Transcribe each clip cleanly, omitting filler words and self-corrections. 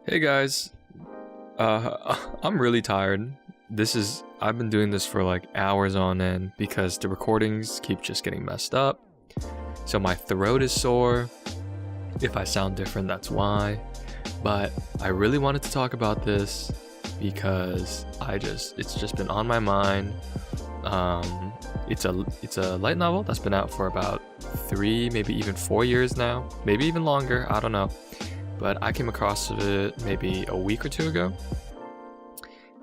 Hey guys, I'm really tired. I've been doing this for like hours on end because the recordings keep just getting messed up. So my throat is sore. If I sound different, that's why. But I really wanted to talk about this because it's just been on my mind. It's a light novel that's been out for about 3, maybe even 4 years now, maybe even longer, I don't know. But I came across it maybe a week or two ago,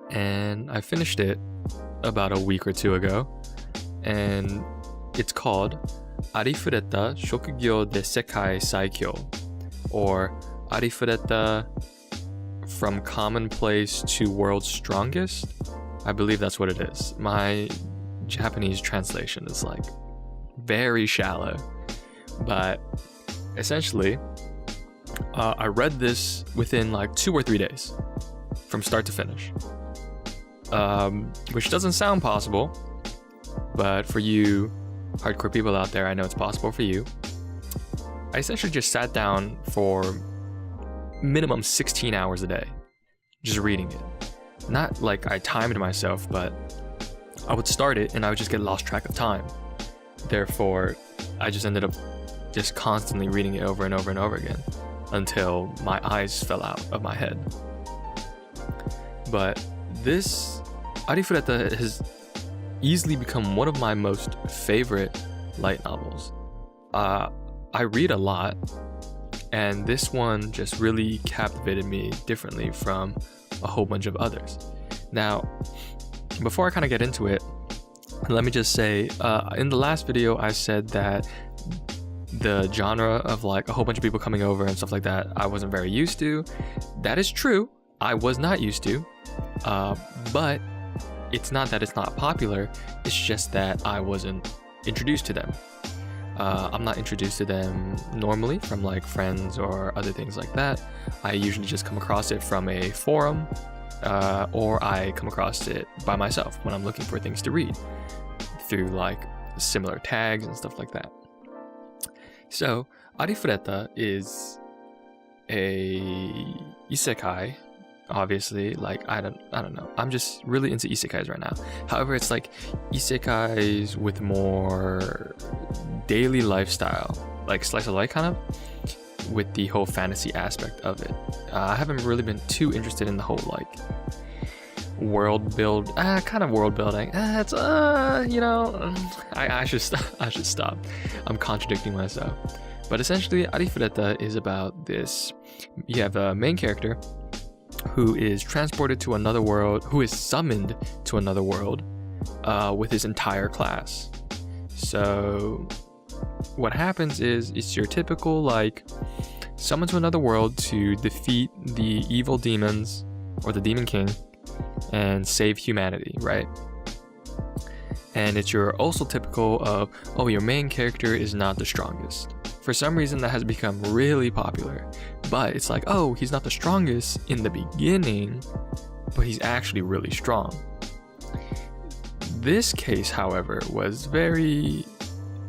and I finished it about a week or two ago, and it's called Arifureta Shokugyou De Sekai Saikyou, or Arifureta From Commonplace to World's Strongest. I believe that's what it is. My Japanese translation is like very shallow, but essentially I read this within like 2 or 3 days from start to finish, which doesn't sound possible, but for you hardcore people out there, I know it's possible for you. I essentially just sat down for minimum 16 hours a day just reading it. Not like I timed myself, but I would start it and I would just get lost track of time. Therefore, I just ended up just constantly reading it over and over and over again until my eyes fell out of my head. But this Arifureta has easily become one of my most favorite light novels. I read a lot, and this one just really captivated me differently from a whole bunch of others. Now, before I kind of get into it, let me just say, in the last video I said that the genre of like a whole bunch of people coming over and stuff like that I wasn't very used to. That is true, I was not used to, but it's not that it's not popular, it's just that I wasn't introduced to them. I'm not introduced to them normally from like friends or other things like that. I usually just come across it from a forum, or I come across it by myself when I'm looking for things to read through like similar tags and stuff like that. So, Arifureta is a isekai, obviously. Like I don't know. I'm just really into isekais right now. However, it's like isekais with more daily lifestyle, like slice of life kind of, with the whole fantasy aspect of it. I haven't really been too interested in the whole like world building. It's I should stop. I'm contradicting myself. But essentially, Arifureta is about this. You have a main character who is transported to another world, who is summoned to another world with his entire class. So what happens is, it's your typical like summoned to another world to defeat the evil demons or the demon king and save humanity, right? And it's your also typical of, oh, your main character is not the strongest. For some reason that has become really popular, but it's like, oh, he's not the strongest in the beginning, but he's actually really strong. This case, however, was a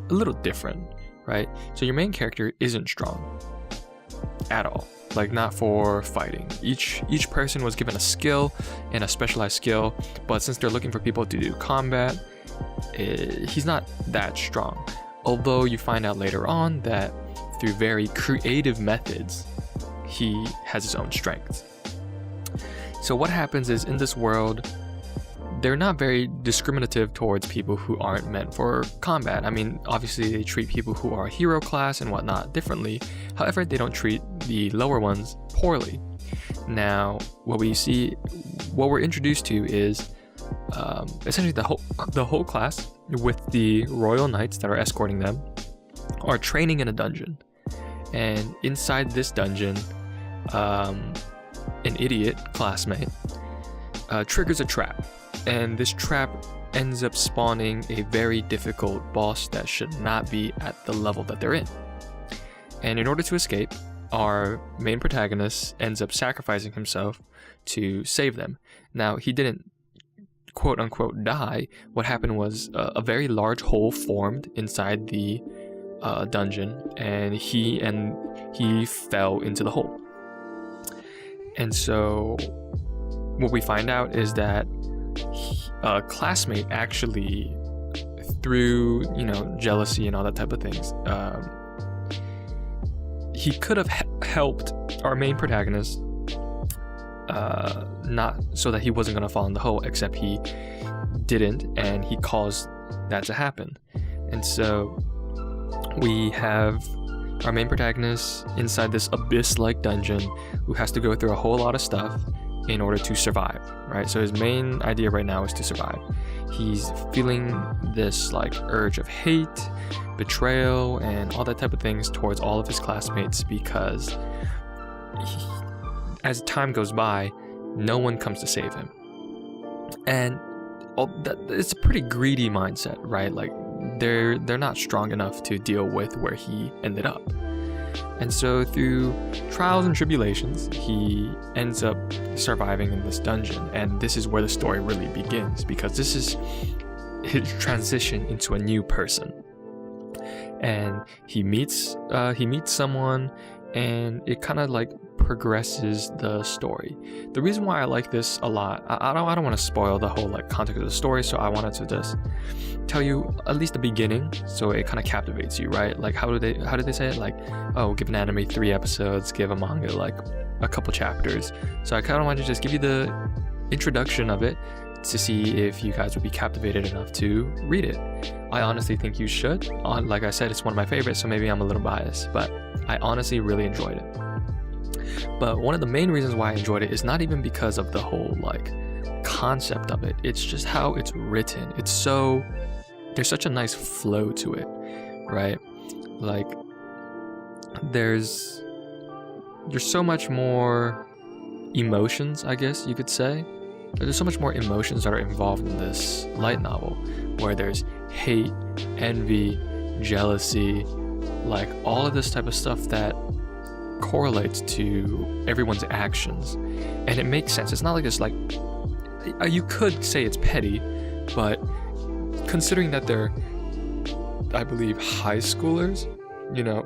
little different, right? So your main character isn't strong at all. Like, not for fighting. Each person was given a skill and a specialized skill, but since they're looking for people to do combat, he's not that strong. Although you find out later on that through very creative methods, he has his own strengths. So what happens is, in this world, they're not very discriminative towards people who aren't meant for combat. I mean, obviously they treat people who are hero class and whatnot differently. However, they don't treat the lower ones poorly. Now, what we're introduced to is essentially the whole class, with the royal knights that are escorting them, are training in a dungeon. And inside this dungeon, an idiot classmate triggers a trap. And this trap ends up spawning a very difficult boss that should not be at the level that they're in. And in order to escape, our main protagonist ends up sacrificing himself to save them. Now, he didn't quote unquote die. What happened was a very large hole formed inside the dungeon, and he fell into the hole. And so what we find out is that a classmate actually, through, you know, jealousy and all that type of things, he could have helped our main protagonist, not so that he wasn't going to fall in the hole, except he didn't, and he caused that to happen. And so we have our main protagonist inside this abyss-like dungeon who has to go through a whole lot of stuff in order to survive, right? So his main idea right now is to survive. He's feeling this like urge of hate, betrayal, and all that type of things towards all of his classmates because as time goes by, no one comes to save him. And it's a pretty greedy mindset, right? Like they're not strong enough to deal with where he ended up. And so through trials and tribulations, he ends up surviving in this dungeon. And this is where the story really begins, because this is his transition into a new person. And he meets someone, and it kind of like progresses the story. The reason why I like this a lot, I don't want to spoil the whole like context of the story, so I wanted to just tell you at least the beginning, so it kind of captivates you, right? Like how did they say it? Like, oh, give an anime 3 episodes, give a manga like a couple chapters. So I kind of want to just give you the introduction of it to see if you guys would be captivated enough to read it. I honestly think you should. Like I said, it's one of my favorites, so maybe I'm a little biased, but I honestly really enjoyed it. But one of the main reasons why I enjoyed it is not even because of the whole like concept of it. It's just how it's written. There's such a nice flow to it, right? Like there's so much more emotions, I guess you could say. There's so much more emotions that are involved in this light novel, where there's hate, envy, jealousy, like all of this type of stuff that correlates to everyone's actions. And it makes sense. It's not like it's like, you could say it's petty, but considering that they're, I believe, high schoolers, you know,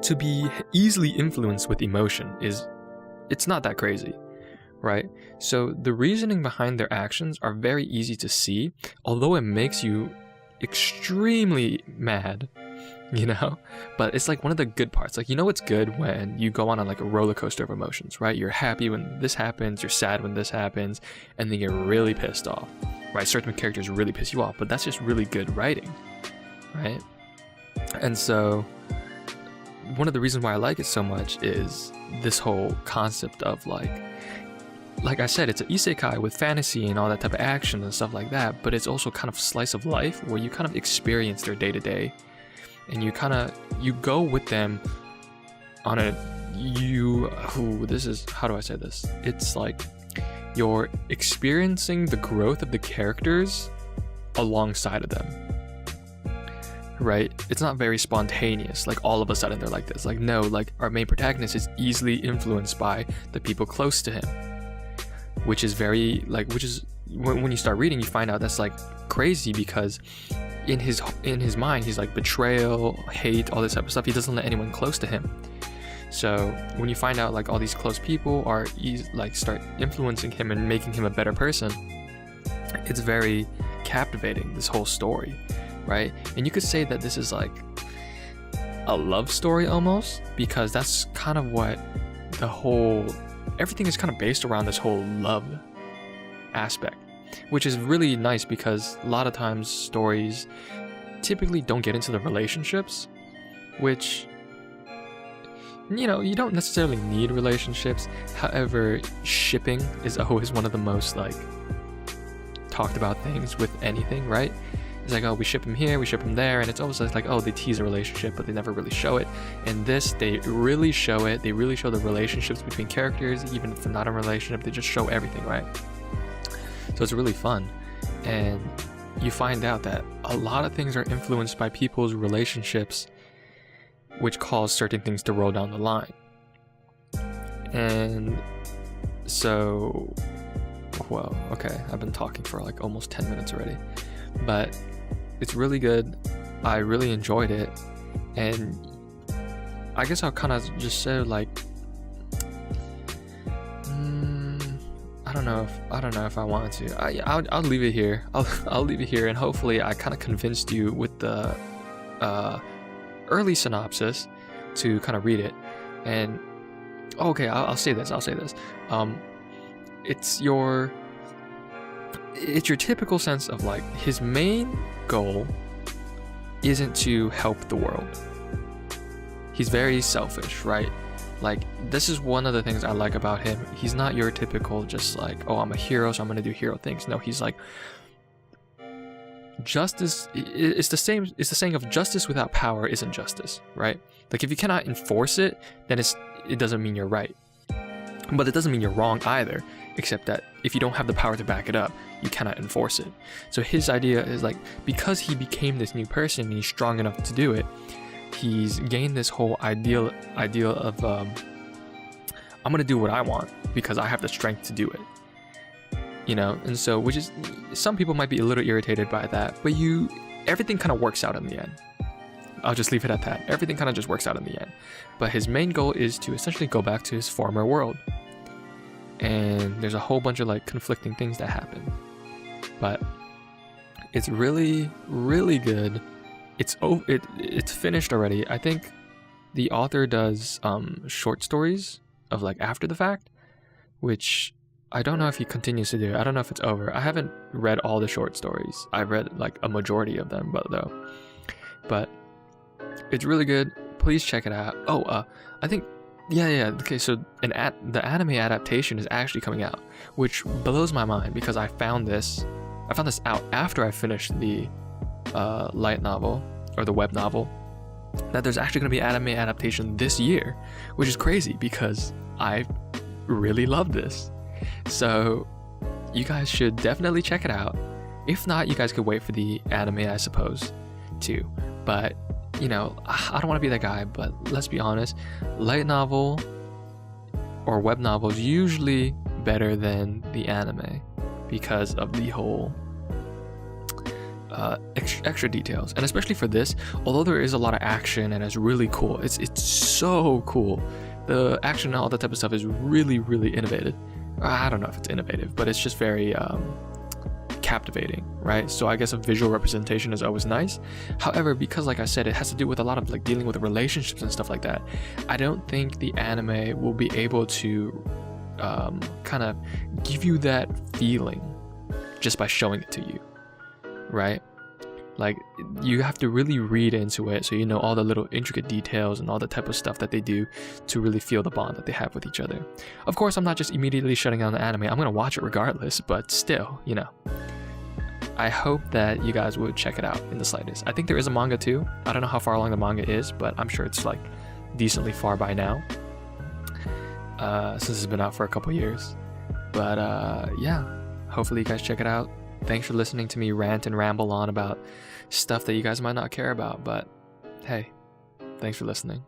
to be easily influenced with emotion it's not that crazy, right? So the reasoning behind their actions are very easy to see, although it makes you extremely mad, you know? But it's like one of the good parts. Like, you know, it's good when you go on like a roller coaster of emotions, right? You're happy when this happens, you're sad when this happens, and then you're really pissed off, right? Certain characters really piss you off, but that's just really good writing, right? And so one of the reasons why I like it so much is this whole concept of like I said, it's an isekai with fantasy and all that type of action and stuff like that, but it's also kind of slice of life where you kind of experience their day-to-day, and you go with them on this is, how do I say this? It's like you're experiencing the growth of the characters alongside of them, right? It's not very spontaneous, like all of a sudden they're like this. Like, no, like our main protagonist is easily influenced by the people close to him, which is when you start reading, you find out that's like crazy, because in his mind he's like betrayal, hate, all this type of stuff. He doesn't let anyone close to him. So when you find out like all these close people are start influencing him and making him a better person, it's very captivating, this whole story, right? And you could say that this is like a love story almost, because that's kind of what everything is kind of based around, this whole love aspect, which is really nice, because a lot of times stories typically don't get into the relationships, which, you know, you don't necessarily need relationships. However, shipping is always one of the most like talked about things with anything, right? It's like, oh, we ship him here, we ship him there, and it's always like, oh, they tease a relationship, but they never really show it. And this, they really show it. They really show the relationships between characters, even if they're not in a relationship. They just show everything, right? So it's really fun. And you find out that a lot of things are influenced by people's relationships, which cause certain things to roll down the line. And so, well, okay, I've been talking for like almost 10 minutes already, but it's really good. I really enjoyed it. And I guess I'll kind of just say, like, don't know if I want to. I'll leave it here. I'll leave it here, and hopefully I kind of convinced you with the early synopsis to kind of read it. And okay, I'll say this. It's your typical sense of like his main goal isn't to help the world. He's very selfish, right? Like, this is one of the things I like about him. He's not your typical just like, oh, I'm a hero, so I'm gonna do hero things. No, he's like, justice. It's the saying of justice without power isn't justice, right? Like, if you cannot enforce it, then it doesn't mean you're right, but it doesn't mean you're wrong either. Except that if you don't have the power to back it up, you cannot enforce it. So his idea is like, because he became this new person and he's strong enough to do it, he's gained this whole ideal of I'm gonna do what I want because I have the strength to do it, you know. And so, which is, some people might be a little irritated by that, but everything kind of works out in the end. I'll just leave it at that. Everything kind of just works out in the end. But his main goal is to essentially go back to his former world, and there's a whole bunch of like conflicting things that happen, but it's really, really good. It's finished already. I think the author does short stories of like after the fact, which I don't know if he continues to do. I don't know if it's over. I haven't read all the short stories. I've read like a majority of them, but it's really good. Please check it out. I think okay, so the anime adaptation is actually coming out, which blows my mind because I found this out after I finished the light novel or the web novel, that there's actually going to be anime adaptation this year, which is crazy because I really love this. So you guys should definitely check it out. If not, you guys could wait for the anime, I suppose, too. But you know, I don't want to be that guy, but let's be honest, light novel or web novel is usually better than the anime because of the whole extra details. And especially for this, although there is a lot of action and it's really cool, it's so cool, the action and all that type of stuff is really, really innovative. I don't know if it's innovative, but it's just very captivating, right? So I guess a visual representation is always nice. However, because like I said, it has to do with a lot of like dealing with relationships and stuff like that, I don't think the anime will be able to kind of give you that feeling just by showing it to you, right? Like, you have to really read into it so you know all the little intricate details and all the type of stuff that they do to really feel the bond that they have with each other. Of course, I'm not just immediately shutting down the anime. I'm gonna watch it regardless, but still, you know, I hope that you guys would check it out in the slightest. I think there is a manga too. I don't know how far along the manga is, but I'm sure it's like decently far by now, since it's been out for a couple years. But yeah, hopefully you guys check it out. Thanks for listening to me rant and ramble on about stuff that you guys might not care about, but hey, thanks for listening.